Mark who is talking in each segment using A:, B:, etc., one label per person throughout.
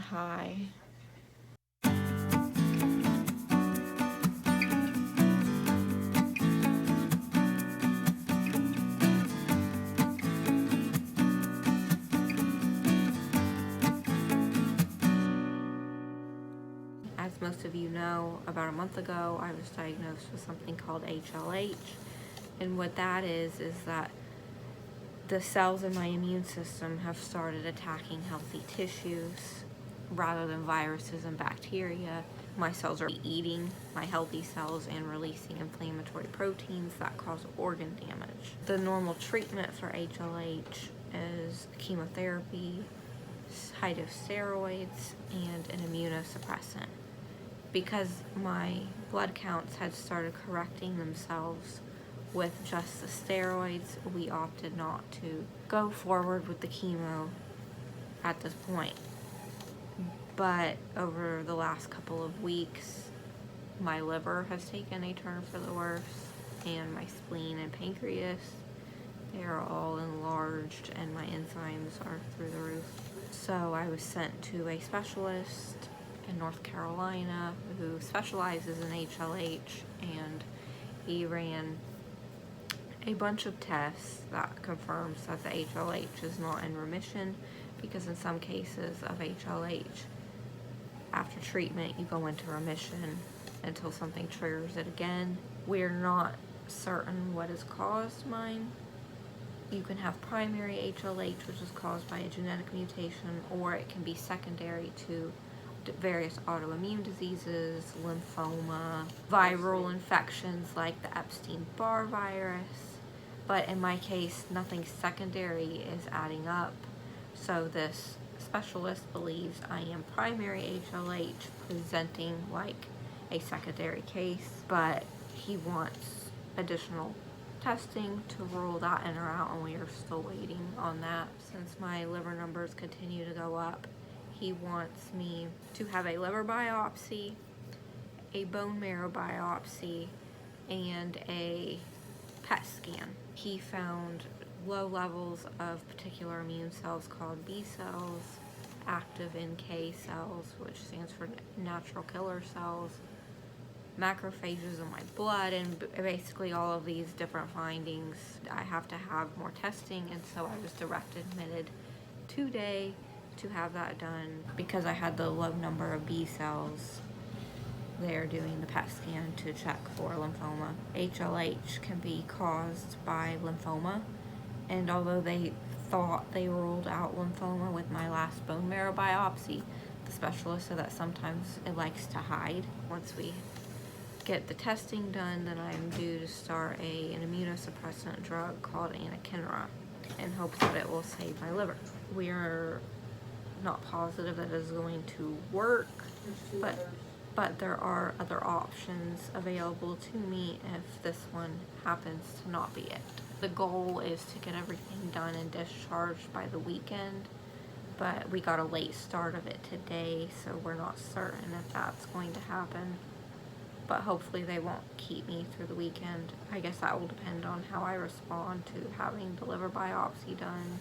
A: high. As most of you know, about a month ago, I was diagnosed with something called HLH. And what that is that the cells in my immune system have started attacking healthy tissues rather than viruses and bacteria. My cells are eating my healthy cells and releasing inflammatory proteins that cause organ damage. The normal treatment for HLH is chemotherapy, high dose steroids, and an immunosuppressant. Because my blood counts had started correcting themselves with just the steroids, we opted not to go forward with the chemo at this point. But over the last couple of weeks, my liver has taken a turn for the worse, and my spleen and pancreas, they are all enlarged, and my enzymes are through the roof. So I was sent to a specialist in North Carolina who specializes in HLH, and he ran a bunch of tests that confirms that the HLH is not in remission, because in some cases of HLH, after treatment, you go into remission until something triggers it again. We're not certain what has caused mine. You can have primary HLH, which is caused by a genetic mutation, or it can be secondary to various autoimmune diseases, lymphoma, viral infections like the Epstein-Barr virus. But in my case, nothing secondary is adding up. So this specialist believes I am primary HLH presenting like a secondary case, but he wants additional testing to rule that in or out, and we are still waiting on that. Since my liver numbers continue to go up, he wants me to have a liver biopsy, a bone marrow biopsy, and a PET scan. He found low levels of particular immune cells called B cells, active NK cells, which stands for natural killer cells, macrophages in my blood, and basically all of these different findings. I have to have more testing, and so I was admitted today to have that done. Because I had the low number of B cells, they're doing the PET scan to check for lymphoma. HLH can be caused by lymphoma, and although they thought they ruled out lymphoma with my last bone marrow biopsy, the specialist said that sometimes it likes to hide. Once we get the testing done, then I'm due to start an immunosuppressant drug called anakinra in hopes that it will save my liver. We are not positive that it is going to work, but there are other options available to me if this one happens to not be it. The goal is to get everything done and discharged by the weekend, but we got a late start of it today, so we're not certain if that's going to happen. But hopefully they won't keep me through the weekend. I guess that will depend on how I respond to having the liver biopsy done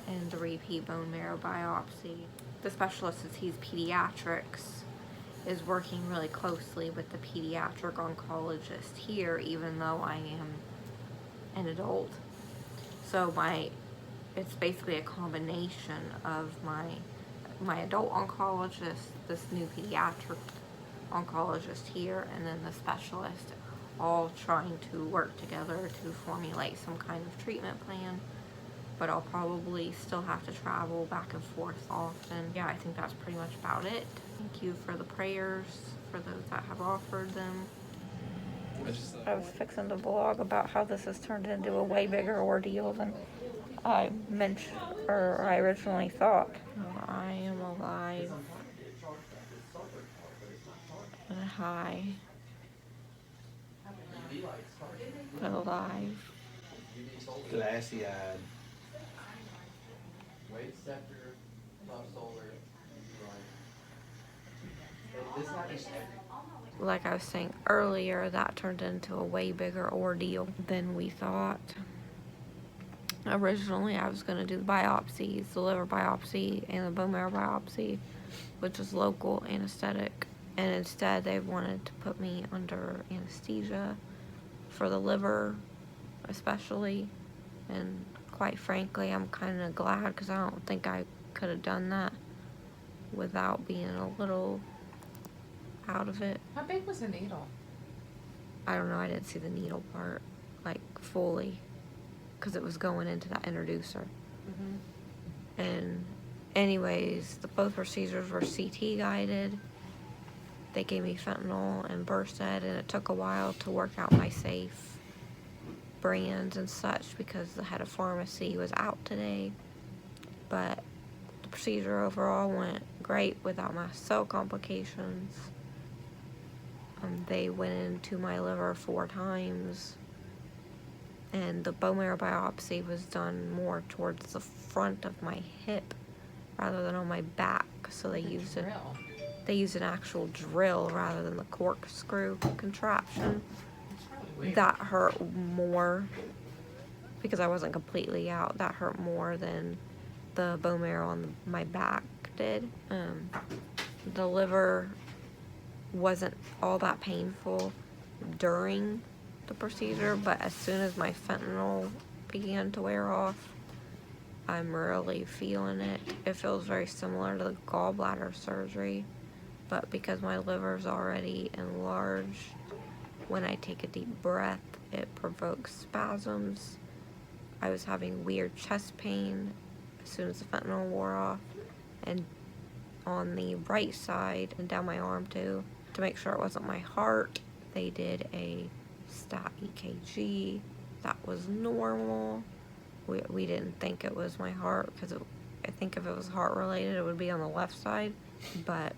A: and the repeat bone marrow biopsy. The specialist that sees pediatrics is working really closely with the pediatric oncologist here, even though I am an adult. So it's basically a combination of my adult oncologist, this new pediatric oncologist here, and then the specialist, all trying to work together to formulate some kind of treatment plan. But I'll probably still have to travel back and forth often. Yeah, I think that's pretty much about it. Thank you for the prayers, for those that have offered them. I was fixing to vlog about how this has turned into a way bigger ordeal than I mentioned, or I originally thought. I am alive and high, but alive.
B: Glassy-eyed.
C: Weight sector, top solar,
A: Like I was saying earlier, that turned into a way bigger ordeal than we thought. Originally, I was going to do the biopsies, the liver biopsy and the bone marrow biopsy which is local anesthetic, and instead they wanted to put me under anesthesia for the liver especially. And quite frankly, I'm kind of glad, because I don't think I could have done that without being a little out of it.
B: How big was the needle?
A: I don't know, I didn't see the needle part, like, fully, because it was going into that introducer. And anyways, both procedures were CT guided. They gave me fentanyl and Versed, and it took a while to work out my safe brands and such, because the head of pharmacy was out today. But the procedure overall went great without my cell complications. They went into my liver 4 times, and the bone marrow biopsy was done more towards the front of my hip rather than on my back. So they used it. They used an actual drill rather than the corkscrew contraption. That hurt more because I wasn't completely out. That hurt more than the bone marrow on my back did. The liver wasn't all that painful during the procedure, but as soon as my fentanyl began to wear off, I'm really feeling it. It feels very similar to the gallbladder surgery, but because my liver's already enlarged, when I take a deep breath, it provokes spasms. I was having weird chest pain as soon as the fentanyl wore off, and on the right side and down my arm too. To make sure it wasn't my heart, they did a stat EKG. That was normal. We didn't think it was my heart, because I think if it was heart related, it would be on the left side, but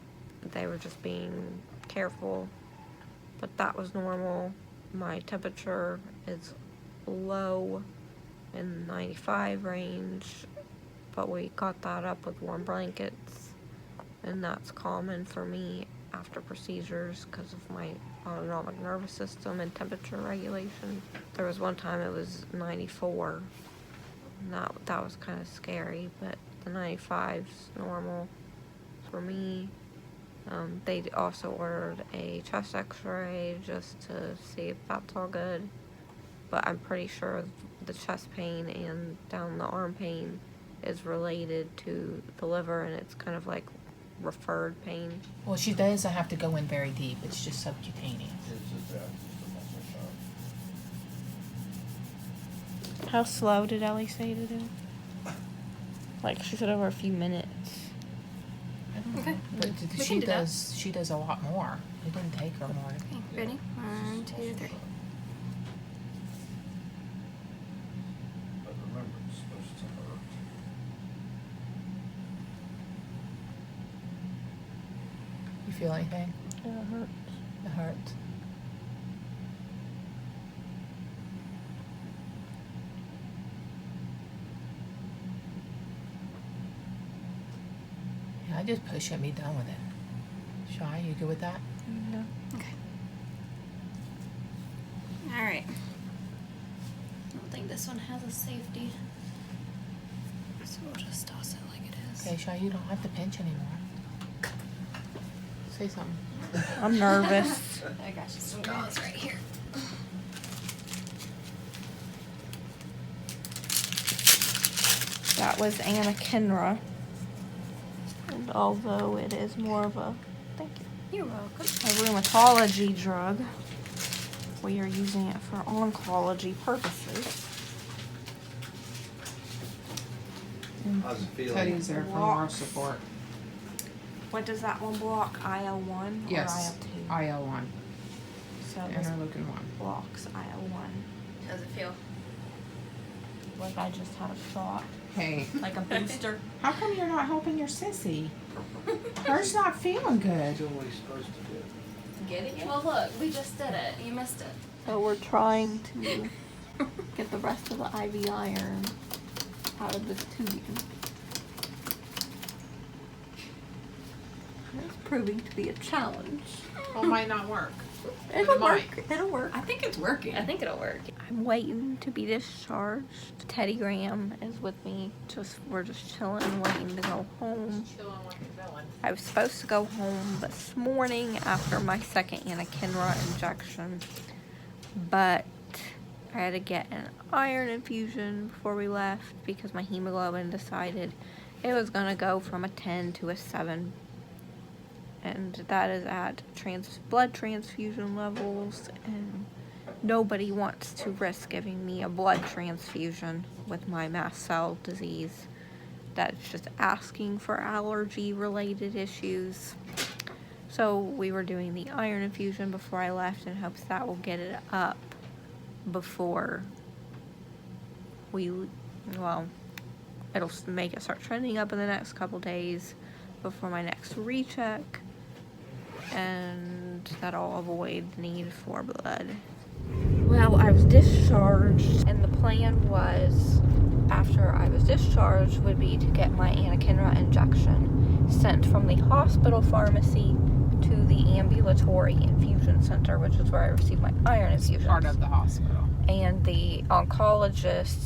A: they were just being careful. But that was normal. My temperature is low, in the 95 range, but we got that up with warm blankets, and that's common for me after procedures because of my autonomic nervous system and temperature regulation. There was one time it was 94, and that was kind of scary, but the 95's normal for me. They also ordered a chest x-ray just to see if that's all good, but I'm pretty sure the chest pain and down the arm pain is related to the liver, and it's kind of like referred pain.
B: Well, she doesn't have to go in very deep. It's just subcutaneous.
C: It's just a muscle shock.
A: How slow did Ellie say to do? Like, she said over a few minutes.
B: I don't know.
D: Okay.
B: But
D: We
B: she
D: can do that.
B: does. She does a lot more. It didn't take her more.
D: Okay, ready? 1, 2, 3.
C: But remember, it's supposed to hurt.
B: You feel anything?
A: It hurts.
B: It hurts. Yeah, I just push it and be done with it. Shy, you good with that?
A: No.
D: Okay. Alright. I don't think this one has a safety. So we'll just toss it like it is.
B: Okay, Shy, you don't have to pinch anymore. Say something.
A: I'm nervous.
D: I got you some gauze right here.
A: That was anakinra. And although it is more of a, thank you,
D: You're welcome.
A: a rheumatology drug, we are using it for oncology purposes.
C: How's it feeling?
B: Teddy's there for more support.
A: What does that one block? IL-1 or
B: Yes.
A: IL-2?
B: IL-1.
A: So this
B: Interleukin 1.
A: blocks IL-1.
D: How's it feel?
A: Like I just had a shot.
B: Hey,
A: Like a booster.
B: how come you're not helping your sissy? Hers not feeling good.
C: That's what he's supposed to do.
D: Getting it? Well, look, we just did it. You missed it.
A: So we're trying to get the rest of the IV iron out of this tubing. It's proving to be a challenge.
B: Well, it might not work.
A: It'll
B: It
A: work.
B: might.
A: It'll work.
D: I think it's working. I think it'll work.
A: I'm waiting to be discharged. Teddy Graham is with me. We're just chilling, waiting to go home. I was supposed to go home this morning after my second anakinra injection, but I had to get an iron infusion before we left because my hemoglobin decided it was going to go from a 10 to a 7. And that is at blood transfusion levels, and nobody wants to risk giving me a blood transfusion with my mast cell disease. That's just asking for allergy-related issues. So we were doing the iron infusion before I left in hopes that will get it up before it'll make it start trending up in the next couple days before my next recheck, and that'll avoid the need for blood. Well, I was discharged, and the plan was, after I was discharged, would be to get my anakinra injection sent from the hospital pharmacy to the ambulatory infusion center, which is where I received my iron infusion.
B: Part of the hospital.
A: And the oncologist,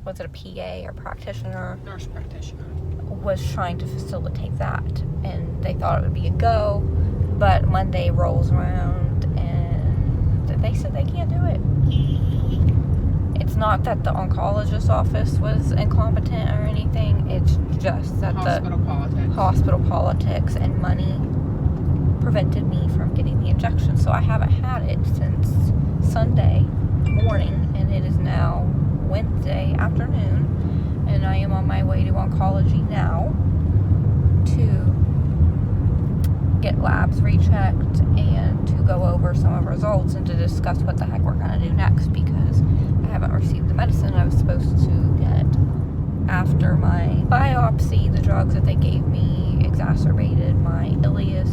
A: was it a PA or practitioner?
B: Nurse practitioner.
A: Was trying to facilitate that, and they thought it would be a go, but Monday rolls around and they said they can't do it. It's not that the oncologist's office was incompetent or anything, it's just that hospital politics and money prevented me from getting the injection. So I haven't had it since Sunday morning, and it is now Wednesday afternoon, and I am on my way to oncology now to get labs rechecked and to go over some of the results and to discuss what the heck we're going to do next, because I haven't received the medicine I was supposed to get. After my biopsy, the drugs that they gave me exacerbated my ileus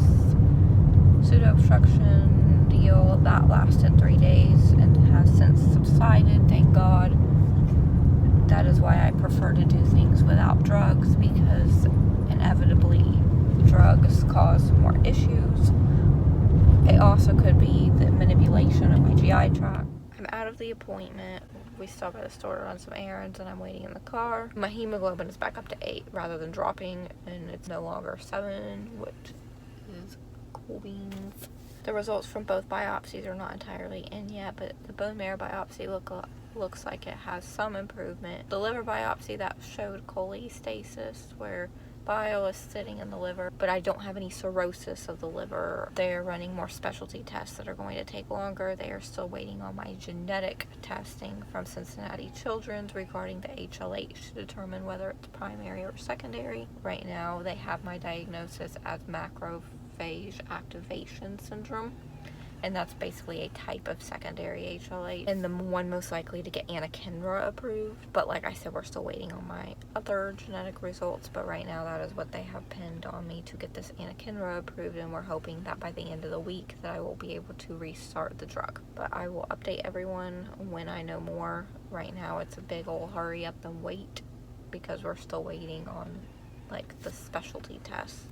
A: pseudo-obstruction deal. That lasted 3 days and has since subsided, thank God. That is why I prefer to do things without drugs, because inevitably drugs cause more issues. It also could be the manipulation of my GI tract. I'm out of the appointment. We stopped at the store to run some errands, and I'm waiting in the car. My hemoglobin is back up to 8 rather than dropping, and it's no longer 7, which is cool beans. The results from both biopsies are not entirely in yet, but the bone marrow biopsy looks like it has some improvement. The liver biopsy, that showed cholestasis, where bile is sitting in the liver, but I don't have any cirrhosis of the liver. They're running more specialty tests that are going to take longer. They are still waiting on my genetic testing from Cincinnati Children's regarding the HLH to determine whether it's primary or secondary. Right now, they have my diagnosis as macrophage activation syndrome, and that's basically a type of secondary HLH, and the one most likely to get anakinra approved. But like I said, we're still waiting on my other genetic results, but right now that is what they have pinned on me to get this anakinra approved, and we're hoping that by the end of the week that I will be able to restart the drug. But I will update everyone when I know more. Right now it's a big old hurry up and wait, because we're still waiting on like the specialty tests.